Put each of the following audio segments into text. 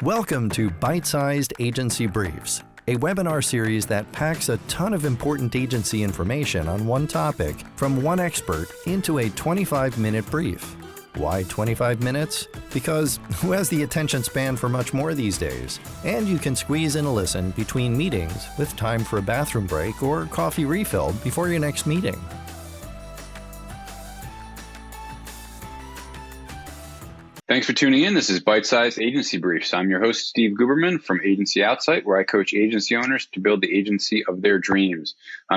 Welcome to Byte-Sized Agency Briefs, a webinar series that packs a ton of important agency information on one topic from one expert into a 25-minute brief. Why 25 minutes? Because who has the attention span for much more these days? And you can squeeze in a listen between meetings with time for a bathroom break or coffee refill before your next meeting. Thanks for tuning in. This is Byte-Sized Agency Briefs. I'm your host, Steve Guberman from Agency Outsight, where I coach agency owners to build the agency of their dreams.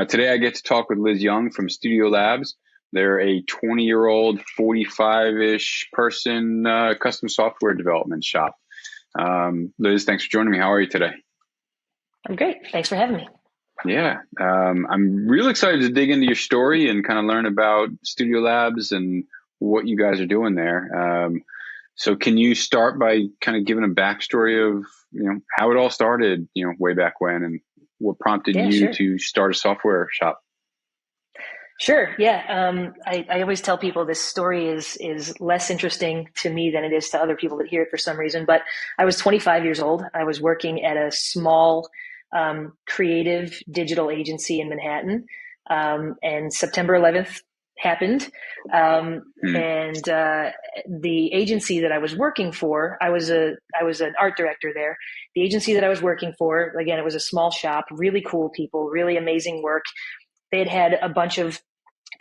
Today, I get to talk with Liz Young from StudioLabs. They're a 20-year-old, 45-ish person custom software development shop. Liz, thanks for joining me. How are you today? I'm great. Thanks for having me. Yeah, I'm really excited to dig into your story and kind of learn about StudioLabs and what you guys are doing there. So can you start by kind of giving a backstory of, how it all started, way back when, and what prompted you to start a software shop? Sure. Yeah. I always tell people this story is less interesting to me than it is to other people that hear it for some reason. But I was 25 years old. I was working at a small creative digital agency in Manhattan. And September 11th happened. And the agency that I was working for, I was an art director there. The agency that I was working for, again, it was a small shop, really cool people, really amazing work. They had a bunch of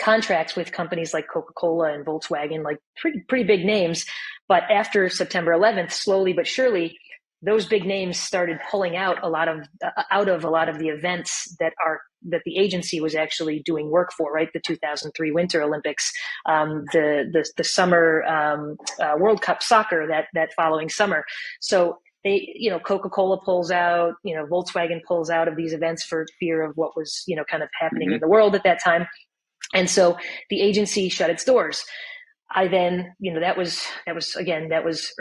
contracts with companies like Coca-Cola and Volkswagen, like pretty big names. But after September 11th, slowly but surely, those big names started pulling out a lot of the events that the agency was actually doing work for, right? The 2003 Winter Olympics, the summer World Cup soccer that following summer. So they, Coca-Cola pulls out, Volkswagen pulls out of these events for fear of what was, kind of happening in the world at that time. And so the agency shut its doors. I then, that was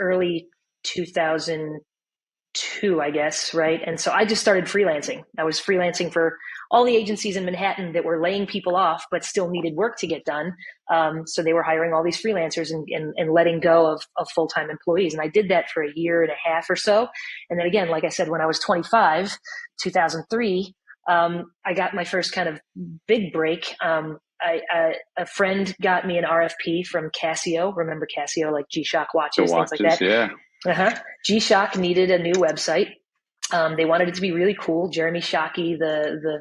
early 2002, I guess, right? And so I just started freelancing. I was freelancing for all the agencies in Manhattan that were laying people off, but still needed work to get done. So they were hiring all these freelancers and letting go of full-time employees. And I did that for a year and a half or so. And then again, like I said, when I was 25, 2003, I got my first kind of big break. A friend got me an RFP from Casio. Remember Casio, like G-Shock watches, things like that. Yeah. G-Shock needed a new website. They wanted it to be really cool. Jeremy Shockey, the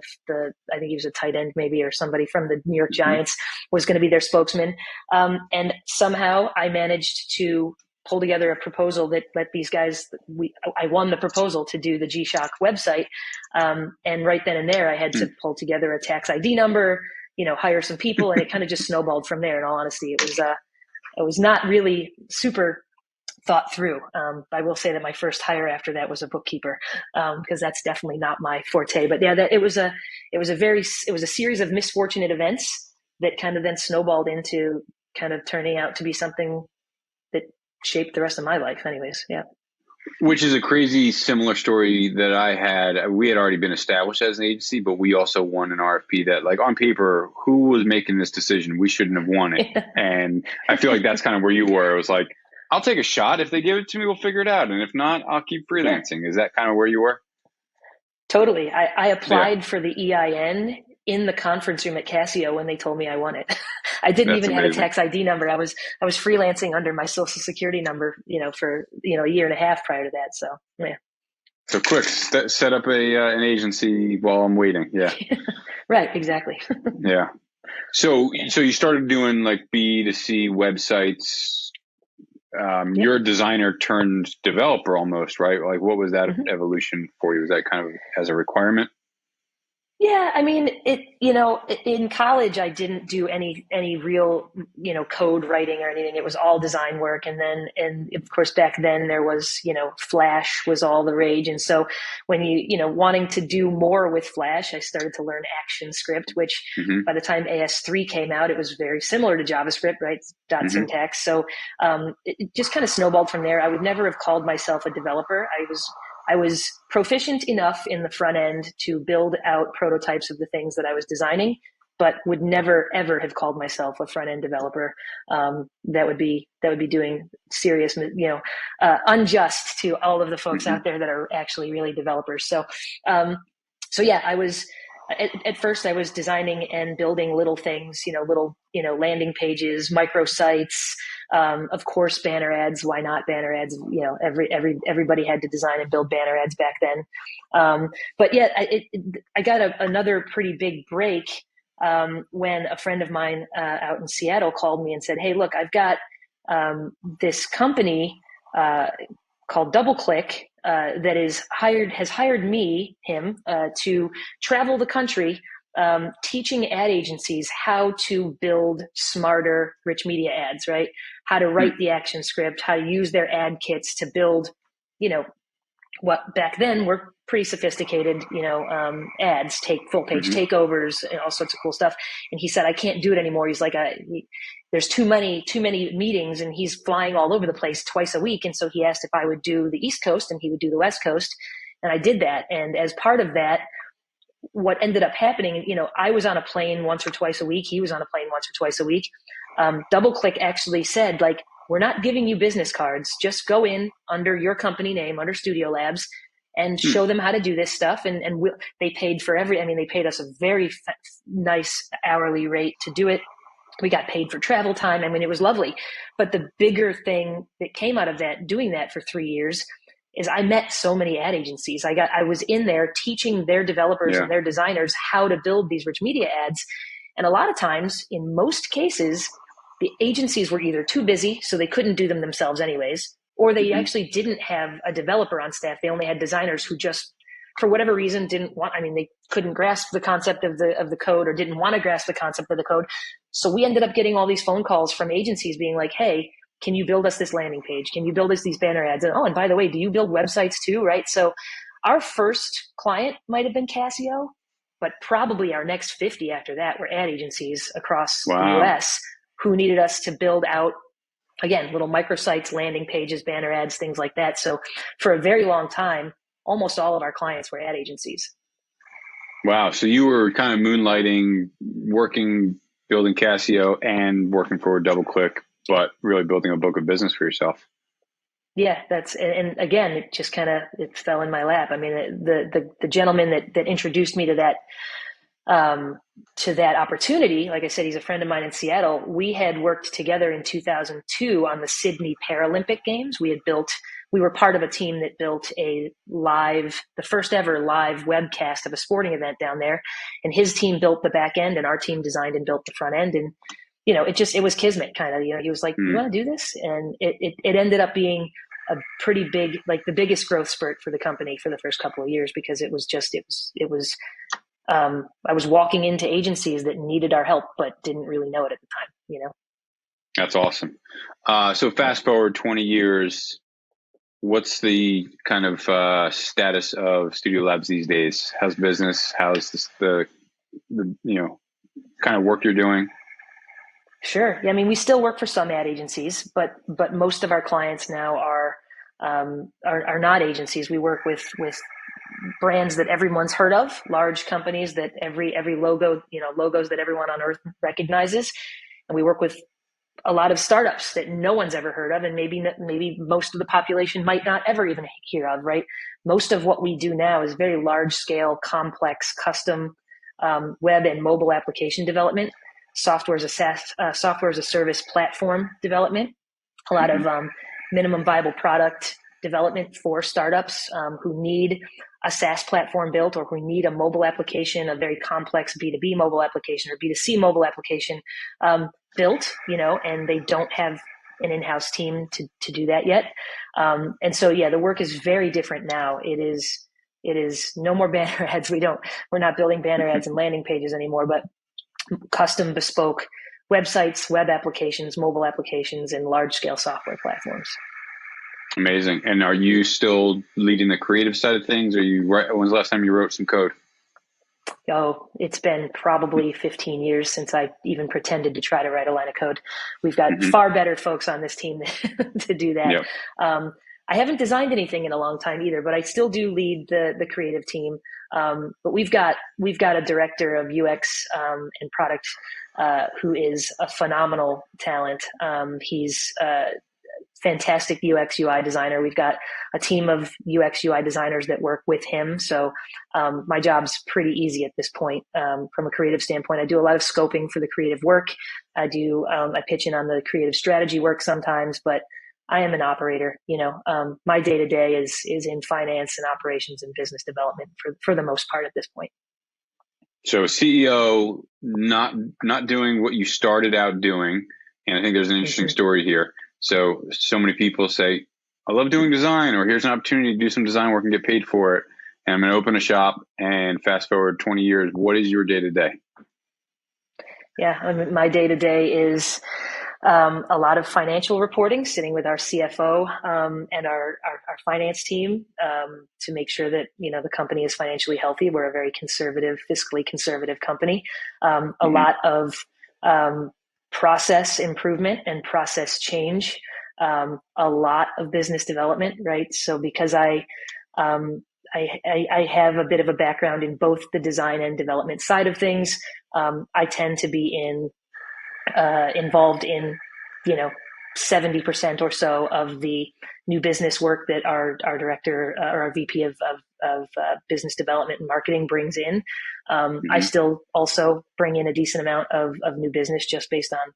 I think he was a tight end maybe, or somebody from the New York Giants, was going to be their spokesman. And somehow I managed to pull together a proposal that let these guys, I won the proposal to do the G-Shock website. And right then and there, I had to pull together a tax ID number, hire some people, and it kind of just snowballed from there. In all honesty, it was not really super thought through. I will say that my first hire after that was a bookkeeper, because that's definitely not my forte. But yeah, it was a series of misfortunate events that kind of then snowballed into kind of turning out to be something that shaped the rest of my life anyways. Yeah. Which is a crazy similar story that I had. We had already been established as an agency, but we also won an RFP that, like, on paper, who was making this decision? We shouldn't have won it. And I feel like that's kind of where you were. It was like, I'll take a shot. If they give it to me, we'll figure it out. And if not, I'll keep freelancing. Is that kind of where you were? Totally. I applied for the EIN in the conference room at Casio when they told me I won it. I didn't even have a tax ID number. I was freelancing under my social security number, for, a year and a half prior to that. So, yeah. So quick, set up an agency while I'm waiting. Yeah. Right. Exactly. Yeah. So you started doing like B2C websites. You're a designer turned developer almost, right? Like, what was that evolution for you? Was that kind of as a requirement? Yeah, I mean, in college, I didn't do any real, code writing or anything. It was all design work. And of course, back then there was, Flash was all the rage. And so when wanting to do more with Flash, I started to learn ActionScript, which by the time AS3 came out, it was very similar to JavaScript, right? Dot syntax. So it just kind of snowballed from there. I would never have called myself a developer. I was proficient enough in the front end to build out prototypes of the things that I was designing, but would never ever have called myself a front end developer. That would be doing serious, unjust to all of the folks out there that are actually really developers. So yeah, I was at first I was designing and building little things, landing pages, microsites, of course, banner ads. Why not banner ads? Everybody had to design and build banner ads back then. But yeah, I got another pretty big break when a friend of mine out in Seattle called me and said, "Hey, look, I've got this company called DoubleClick that has hired him to travel the country teaching ad agencies how to build smarter rich media ads, right? How to write the action script, how to use their ad kits to build, what back then were pretty sophisticated, ads, take full page takeovers and all sorts of cool stuff." And he said, "I can't do it anymore." He's like, there's too many meetings, and he's flying all over the place twice a week. And so he asked if I would do the East Coast and he would do the West Coast. And I did that. And as part of that, what ended up happening, I was on a plane once or twice a week. He was on a plane once or twice a week. DoubleClick actually said, like, "We're not giving you business cards. Just go in under your company name, under StudioLabs, and show them how to do this stuff." And they paid for they paid us a very nice hourly rate to do it. We got paid for travel time. It was lovely. But the bigger thing that came out of that, doing that for 3 years, is I met so many ad agencies. I was in there teaching their developers and their designers how to build these rich media ads. And a lot of times, in most cases, the agencies were either too busy, so they couldn't do them themselves anyways, or they actually didn't have a developer on staff. They only had designers who just, for whatever reason, didn't want, they couldn't grasp the concept of the code, or didn't want to grasp the concept of the code. So we ended up getting all these phone calls from agencies being like, "Hey, can you build us this landing page? Can you build us these banner ads? And by the way, do you build websites too?" Right? So our first client might have been Casio, but probably our next 50 after that were ad agencies across the US who needed us to build out, again, little microsites, landing pages, banner ads, things like that. So for a very long time, almost all of our clients were ad agencies. Wow. So you were kind of moonlighting, building Casio and working for DoubleClick, but really building a book of business for yourself. Yeah, and again, it just it fell in my lap. The gentleman that introduced me to that opportunity, like I said, he's a friend of mine in Seattle. We had worked together in 2002 on the Sydney Paralympic Games. We were part of a team that built the first ever live webcast of a sporting event down there. And his team built the back end, and our team designed and built the front end. And, it was kismet kind of, he was like, "You want to do this?" And it ended up being a pretty big, like the biggest growth spurt for the company for the first couple of years, because I was walking into agencies that needed our help, but didn't really know it at the time, That's awesome. So fast forward 20 years, what's the kind of status of StudioLabs these days? How's business? How's the kind of work you're doing? Sure. Yeah, we still work for some ad agencies, but most of our clients now are not agencies. We work with brands that everyone's heard of, large companies that every logo, logos that everyone on earth recognizes. And we work with a lot of startups that no one's ever heard of, and maybe most of the population might not ever even hear of, right? Most of what we do now is very large scale, complex, custom web and mobile application development, software as a service platform development, a lot of minimum viable product development for startups who need a SaaS platform built, or who need a mobile application, a very complex B2B mobile application or B2C mobile application built, and they don't have an in-house team to do that yet. And so, yeah, the work is very different now. It is no more banner ads. We're not building banner ads and landing pages anymore, but custom bespoke websites, web applications, mobile applications, and large scale software platforms. Amazing. And are you still leading the creative side of things? When's the last time you wrote some code? Oh, it's been probably 15 years since I even pretended to try to write a line of code. We've got far better folks on this team to do that. Yep. I haven't designed anything in a long time either, but I still do lead the creative team. But we've got a director of UX and product who is a phenomenal talent. He's fantastic UX UI designer. We've got a team of UX UI designers that work with him. So my job's pretty easy at this point from a creative standpoint. I do a lot of scoping for the creative work. I pitch in on the creative strategy work sometimes, but I am an operator. My day to day is in finance and operations and business development for the most part at this point. So CEO, not doing what you started out doing. And I think there's an interesting story here. So many people say, I love doing design, or here's an opportunity to do some design work and get paid for it. And I'm going to open a shop, and fast forward 20 years. What is your day to day? Yeah, my day to day is a lot of financial reporting, sitting with our CFO and our finance team to make sure that the company is financially healthy. We're a very conservative, fiscally conservative company. A lot of process improvement and process change. A lot of business development, right? So because I have a bit of a background in both the design and development side of things, I tend to be involved in 70% or so of the new business work that our director or our VP of business development and marketing brings in. I still also bring in a decent amount of new business just based on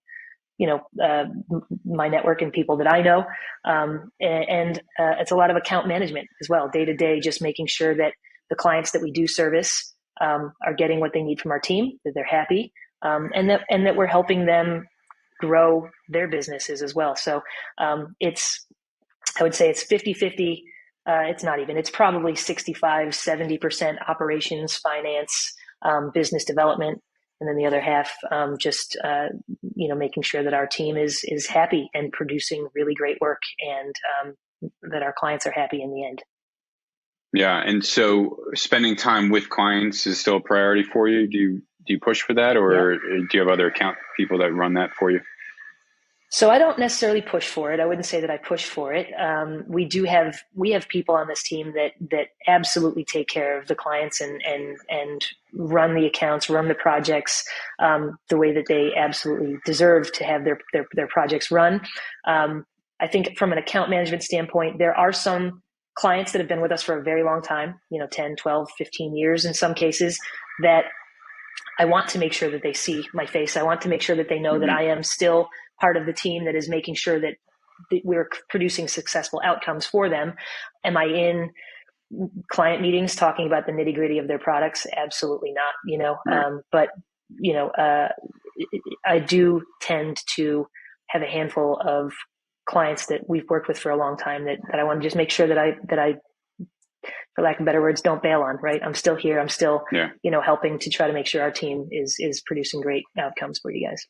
my network and people that I know. And it's a lot of account management as well, day to day, just making sure that the clients that we do service are getting what they need from our team, that they're happy, and that we're helping them grow their businesses as well. So I would say it's 50-50. It's not even, it's probably 65-70% operations, finance, business development. And then the other half, just making sure that our team is happy and producing really great work, and that our clients are happy in the end. Yeah, and so spending time with clients is still a priority for you. Do you push for that, or do you have other account people that run that for you? So I don't necessarily push for it. I wouldn't say that I push for it. We have people on this team that absolutely take care of the clients and run the accounts, run the projects the way that they absolutely deserve to have their projects run. I think from an account management standpoint, there are some clients that have been with us for a very long time, 10, 12, 15 years in some cases, that I want to make sure that they see my face. I want to make sure that they know that I am still part of the team that is making sure that we're producing successful outcomes for them. Am I in client meetings talking about the nitty gritty of their products? Absolutely not, but I do tend to have a handful of clients that we've worked with for a long time that I want to just make sure that I, for lack of better words, don't bail on, right? I'm still here. I'm still, helping to try to make sure our team is producing great outcomes for you guys.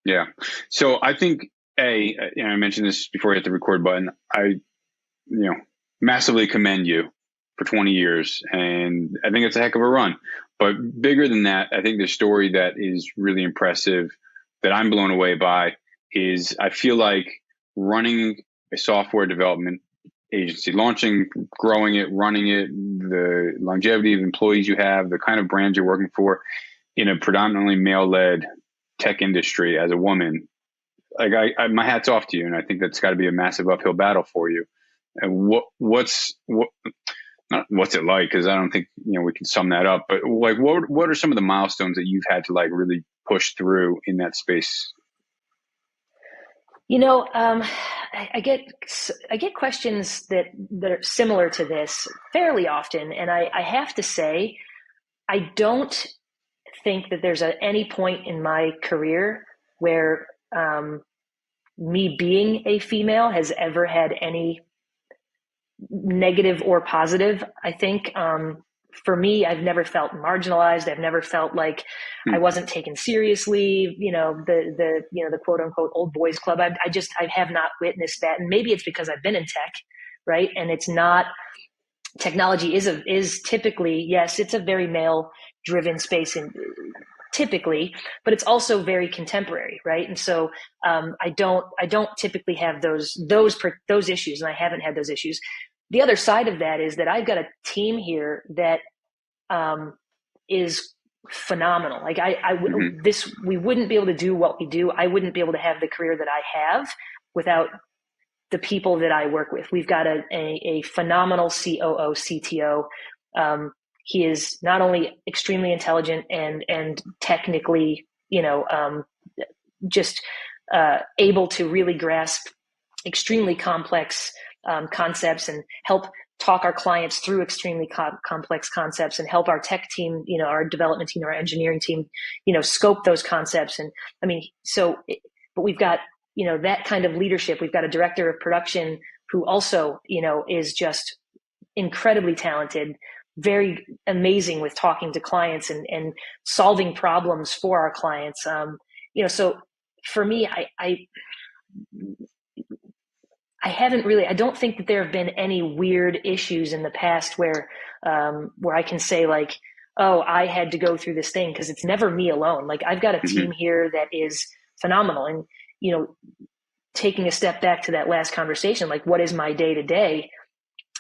Yeah. So I think I mentioned this before I hit the record button. I, massively commend you for 20 years, and I think it's a heck of a run. But bigger than that, I think the story that is really impressive that I'm blown away by is I feel like running a software development agency, launching, growing it, running it, the longevity of employees you have, the kind of brands you're working for in a predominantly male-led tech industry as a woman, like my hat's off to you. And I think that's got to be a massive uphill battle for you. And what's it like? Cause I don't think, we can sum that up, but like, what are some of the milestones that you've had to like really push through in that space? I get questions that are similar to this fairly often. And I have to say, I don't think that there's any point in my career where me being a female has ever had any negative or positive. I think for me, I've never felt marginalized. I've never felt like I wasn't taken seriously. The quote unquote old boys club. I have not witnessed that, and maybe it's because I've been in tech, right? And it's not. Technology is typically, yes, it's a very male driven space, and typically, but it's also very contemporary, right? And so I don't typically have those issues, and I haven't had those issues. The other side of that is that I've got a team here that is phenomenal. Like we wouldn't be able to do what we do. I wouldn't be able to have the career that I have without the people that I work with. We've got a phenomenal COO, CTO. He is not only extremely intelligent and technically, just able to really grasp extremely complex concepts and help talk our clients through extremely complex concepts and help our tech team, our development team, our engineering team, scope those concepts. And but we've got, that kind of leadership. We've got a director of production who also, is just incredibly talented, very amazing with talking to clients and solving problems for our clients. So for me, I don't think that there have been any weird issues in the past where I can say like, oh, I had to go through this thing, because it's never me alone. Like I've got a team here that is phenomenal. And, taking a step back to that last conversation, like what is my day to day?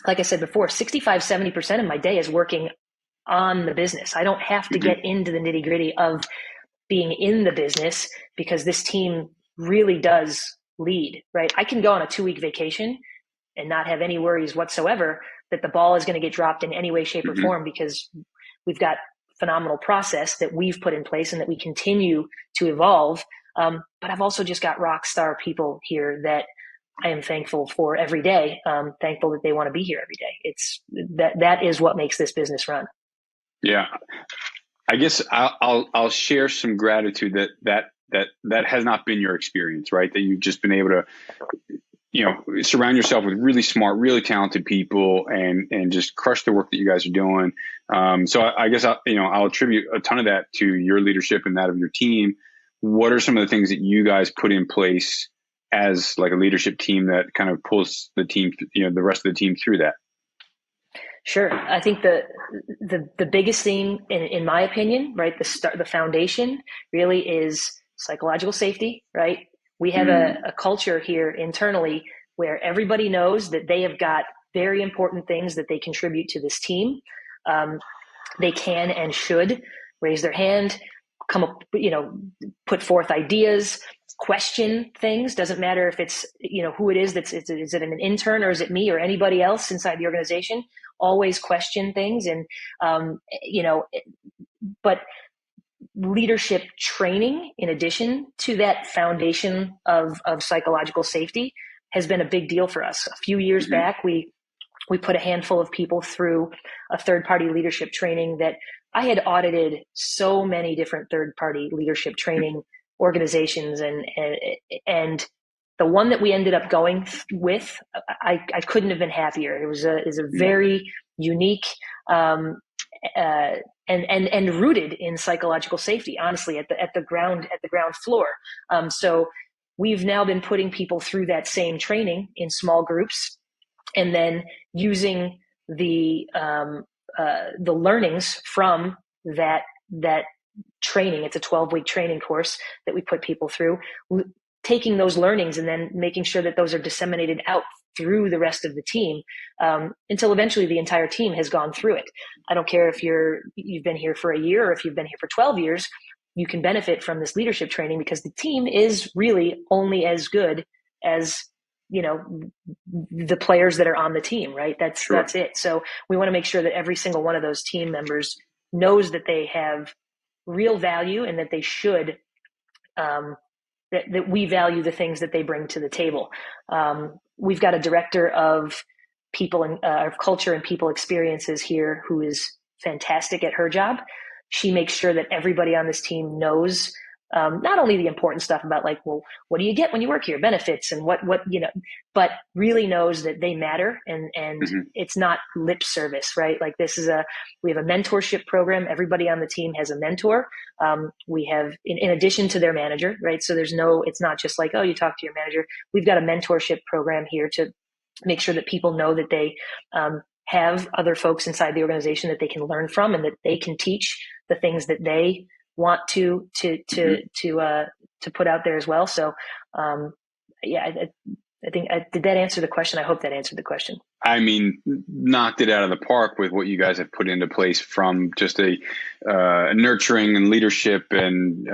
Like I said before, 65, 70% of my day is working on the business. I don't have to get into the nitty gritty of being in the business, because this team really does lead, right? I can go on a 2-week vacation and not have any worries whatsoever that the ball is going to get dropped in any way, shape, or form, because we've got phenomenal process that we've put in place and that we continue to evolve. But I've also just got rock star people here that I am thankful for every day. Thankful that they want to be here every day. It's that is what makes this business run. Yeah, I guess I'll share some gratitude that has not been your experience, right? That you've just been able to, surround yourself with really smart, really talented people and just crush the work that you guys are doing. So I guess I'll attribute a ton of that to your leadership and that of your team. What are some of the things that you guys put in place as like a leadership team that kind of pulls the team, the rest of the team through that? Sure. I think the biggest thing, in my opinion, right, the foundation really is psychological safety, right? We have a culture here internally where everybody knows that they have got very important things that they contribute to this team. They can and should raise their hand, come up, put forth ideas, question things. Doesn't matter if it's, who it is. Is it an intern or is it me or anybody else inside the organization? Always question things. And, but leadership training, in addition to that foundation of psychological safety, has been a big deal for us. A few years back, we put a handful of people through a third-party leadership training that I had audited so many different third-party leadership training organizations, and the one that we ended up going with, I couldn't have been happier. It was a very unique and rooted in psychological safety, honestly, at the ground floor. So we've now been putting people through that same training in small groups, and then using the learnings from that training. It's a 12-week training course that we put people through, taking those learnings and then making sure that those are disseminated out through the rest of the team, until eventually the entire team has gone through it. I don't care if you've been here for a year or if you've been here for 12 years, you can benefit from this leadership training, because the team is really only as good as, the players that are on the team, right? That's it. So we want to make sure that every single one of those team members knows that they have real value and that they should, that we value the things that they bring to the table. We've got a director of people and of culture and people experiences here who is fantastic at her job. She makes sure that everybody on this team knows not only the important stuff about like, well, what do you get when you work here, benefits and what but really knows that they matter, and it's not lip service, right? Like we have a mentorship program. Everybody on the team has a mentor. We have, in addition to their manager, right? So it's not just like, oh, you talk to your manager. We've got a mentorship program here to make sure that people know that they have other folks inside the organization that they can learn from and that they can teach the things that they want to put out there as well. So, I think did that answer the question? I hope that answered the question. I mean, knocked it out of the park with what you guys have put into place, from just a nurturing and leadership and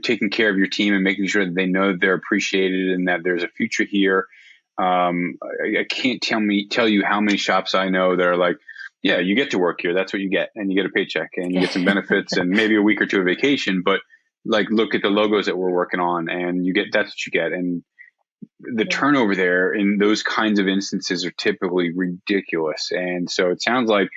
taking care of your team and making sure that they know that they're appreciated and that there's a future here. I can't tell you how many shops I know that are like, yeah, you get to work here. That's what you get. And you get a paycheck and you get some benefits and maybe a week or two of vacation. But like, look at the logos that we're working on, and that's what you get. And the turnover there in those kinds of instances are typically ridiculous. And so it sounds like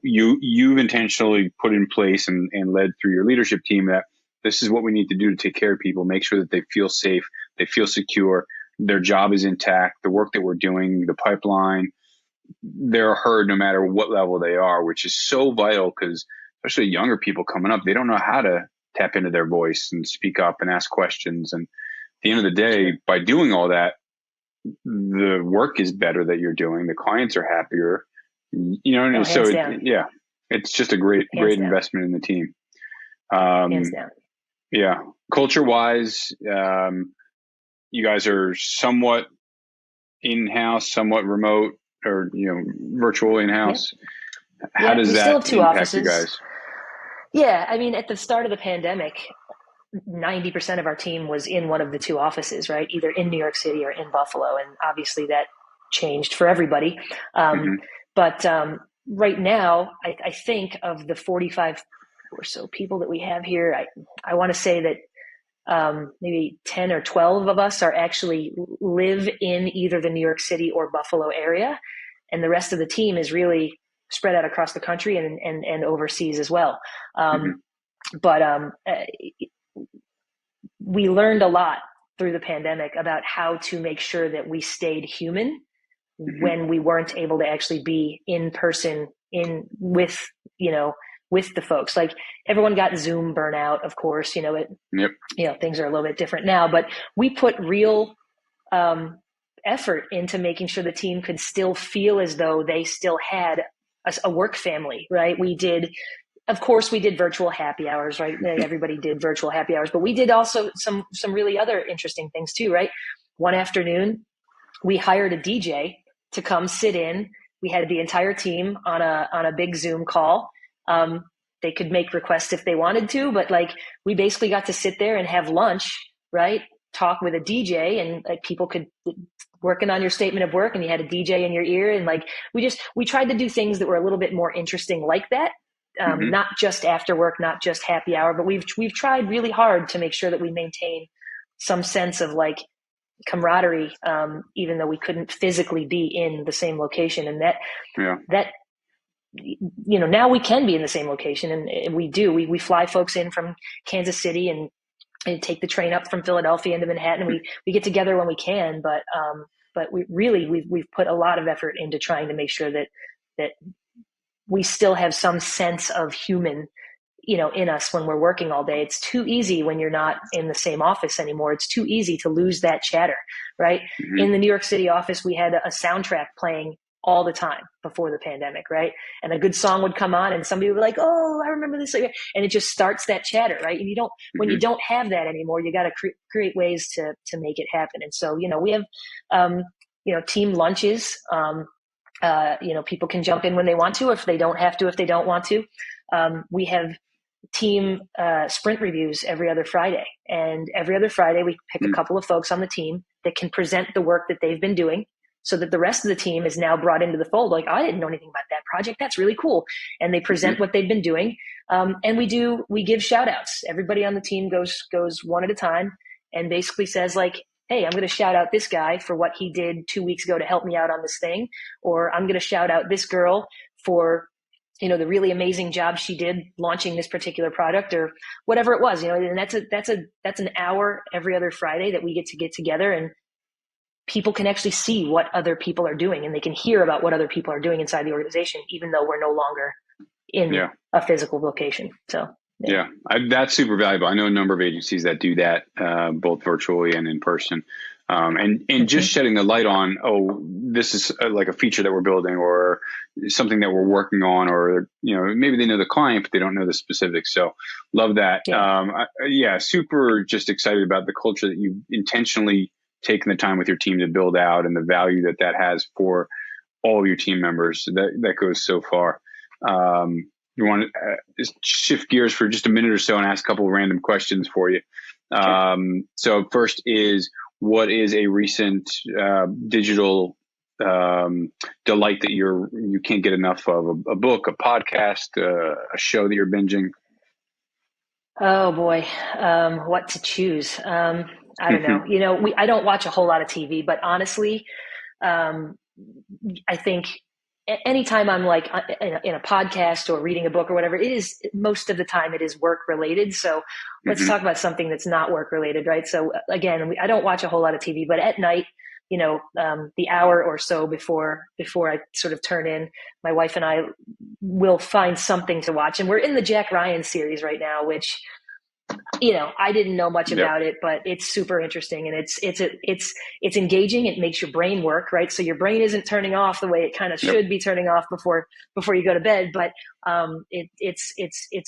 you've intentionally put in place and led through your leadership team that this is what we need to do to take care of people, make sure that they feel safe, they feel secure, their job is intact, the work that we're doing, the pipeline, they're heard no matter what level they are, which is so vital, because especially younger people coming up, they don't know how to tap into their voice and speak up and ask questions. And at the end of the day, by doing all that, the work is better that you're doing. The clients are happier, and so it's just a great investment in the team. Hands down. Yeah. Culture wise, you guys are somewhat in-house, somewhat remote, or, virtual in-house. How does that still have two impact offices. you guys? Yeah. I mean, at the start of the pandemic, 90% of our team was in one of the two offices, right? Either in New York City or in Buffalo. And obviously that changed for everybody. But right now, I think of the 45 or so people that we have here, I want to say that maybe 10 or 12 of us are actually live in either the New York City or Buffalo area. And the rest of the team is really spread out across the country and overseas as well. But we learned a lot through the pandemic about how to make sure that we stayed human when we weren't able to actually be in person with the folks. Like, everyone got Zoom burnout, of course, things are a little bit different now, but we put real effort into making sure the team could still feel as though they still had a work family, right? Of course, we did virtual happy hours, right? Everybody did virtual happy hours, but we did also some really other interesting things too, right? One afternoon, we hired a DJ to come sit in. We had the entire team on a big Zoom call. They could make requests if they wanted to, but we basically got to sit there and have lunch, right? Talk with a DJ, and people could working on your statement of work, and you had a DJ in your ear, and we tried to do things that were a little bit more interesting like that. Not just after work, not just happy hour, but we've tried really hard to make sure that we maintain some sense of camaraderie, even though we couldn't physically be in the same location. And that now we can be in the same location, and we do. We fly folks in from Kansas City and take the train up from Philadelphia into Manhattan. We get together when we can, but we've put a lot of effort into trying to make sure that we still have some sense of human, in us when we're working all day. It's too easy when you're not in the same office anymore. It's too easy to lose that chatter, right? In the New York City office, we had a soundtrack playing all the time before the pandemic, right? And a good song would come on and somebody would be like, oh, I remember this. And it just starts that chatter, right? And when you don't have that anymore, you got to create ways to make it happen. And so, we have, team lunches, people can jump in when they want to, if they don't have to, if they don't want to. We have team sprint reviews every other Friday. And every other Friday, we pick a couple of folks on the team that can present the work that they've been doing, so that the rest of the team is now brought into the fold. Like, I didn't know anything about that project. That's really cool. And they present what they've been doing. And we give shout outs. Everybody on the team goes one at a time and basically says hey, I'm going to shout out this guy for what he did 2 weeks ago to help me out on this thing. Or I'm going to shout out this girl for, the really amazing job she did launching this particular product, or whatever it was, and that's an hour every other Friday that we get together, and people can actually see what other people are doing, and they can hear about what other people are doing inside the organization, even though we're no longer in a physical location. So that's super valuable. I know a number of agencies that do that, both virtually and in person. And just shedding the light on, oh, this is like a feature that we're building or something that we're working on, or, maybe they know the client, but they don't know the specifics. So love that. Super just excited about the culture that you've intentionally taken the time with your team to build out and the value that has for all of your team members. That goes so far. You want to just shift gears for just a minute or so and ask a couple of random questions for you. Sure. So first is, what is a recent digital delight that you can't get enough of? A book, a podcast, a show that you're binging? Oh boy, what to choose? I don't know. I don't watch a whole lot of TV, but honestly, I think anytime I'm like in a podcast or reading a book or whatever, most of the time it is work related. So let's talk about something that's not work related, right? So again, I don't watch a whole lot of TV, but at night, the hour or so before I sort of turn in, my wife and I will find something to watch. And we're in the Jack Ryan series right now, which, I didn't know much about it, but it's super interesting, and it's engaging. It makes your brain work, right? So your brain isn't turning off the way it kind of should be turning off before you go to bed. But it's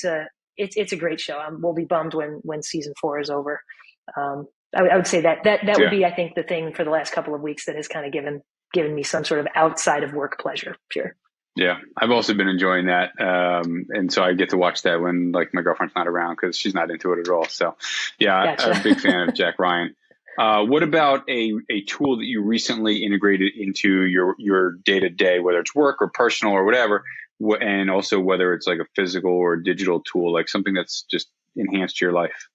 a great show. We'll be bummed when season 4 is over. I would say that would be, I think, the thing for the last couple of weeks that has kind of given me some sort of outside of work pleasure. Sure. Yeah, I've also been enjoying that. And so I get to watch that when my girlfriend's not around, because she's not into it at all. So yeah, gotcha. I'm a big fan of Jack Ryan. What about a tool that you recently integrated into your day-to-day, whether it's work or personal or whatever, and also whether it's like a physical or digital tool, like something that's just enhanced your life?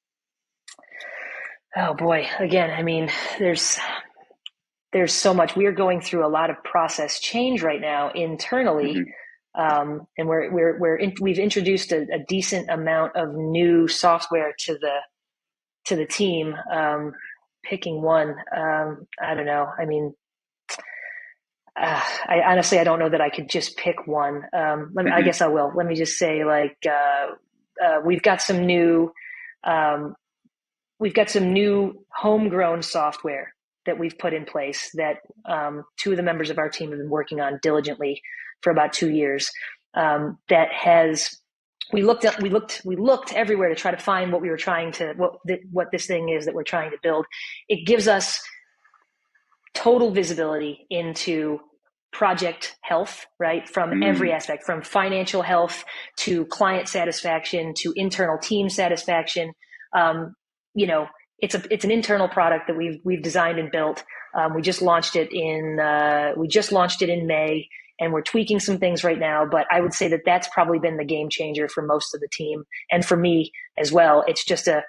Oh boy. Again, I mean, there's so much. We are going through a lot of process change right now internally. And we've introduced a decent amount of new software to the team. Picking one, I don't know. I mean, I honestly don't know that I could just pick one. I guess I will. Let me just say, we've got some new homegrown software that we've put in place that 2 of the members of our team have been working on diligently for about 2 years. We looked everywhere to try to find what this thing is that we're trying to build. It gives us total visibility into project health, right? From every aspect, from financial health to client satisfaction to internal team satisfaction. It's an internal product that we've designed and built. We just launched it in May, and we're tweaking some things right now. But I would say that that's probably been the game changer for most of the team, and for me as well. It's just a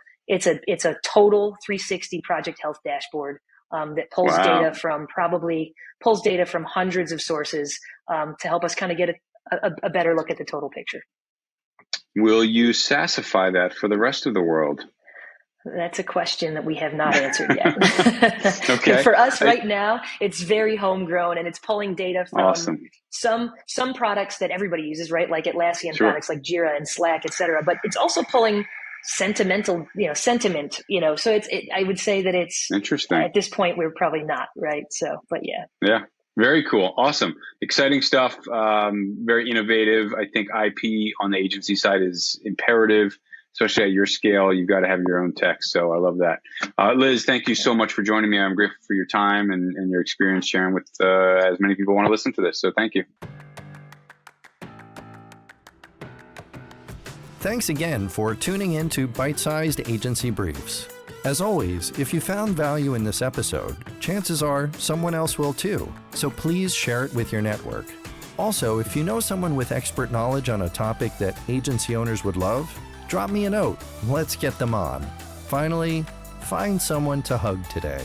total 360 project health dashboard that pulls data from hundreds of sources to help us kind of get a better look at the total picture. Will you SaaSify that for the rest of the world? That's a question that we have not answered yet. Okay. For us right now, it's very homegrown, and it's pulling data from some products that everybody uses, right? Like Atlassian products like Jira and Slack, et cetera. But it's also pulling sentiment. So I would say that it's interesting. At this point, we're probably not, right? So, but yeah. Yeah. Very cool. Awesome. Exciting stuff. Very innovative. I think IP on the agency side is imperative, especially at your scale. You've got to have your own tech. So I love that. Liz, thank you so much for joining me. I'm grateful for your time and your experience sharing with as many people want to listen to this. So thank you. Thanks again for tuning in to Byte-Sized Agency Briefs. As always, if you found value in this episode, chances are someone else will too. So please share it with your network. Also, if you know someone with expert knowledge on a topic that agency owners would love, drop me a note. Let's get them on. Finally, find someone to hug today.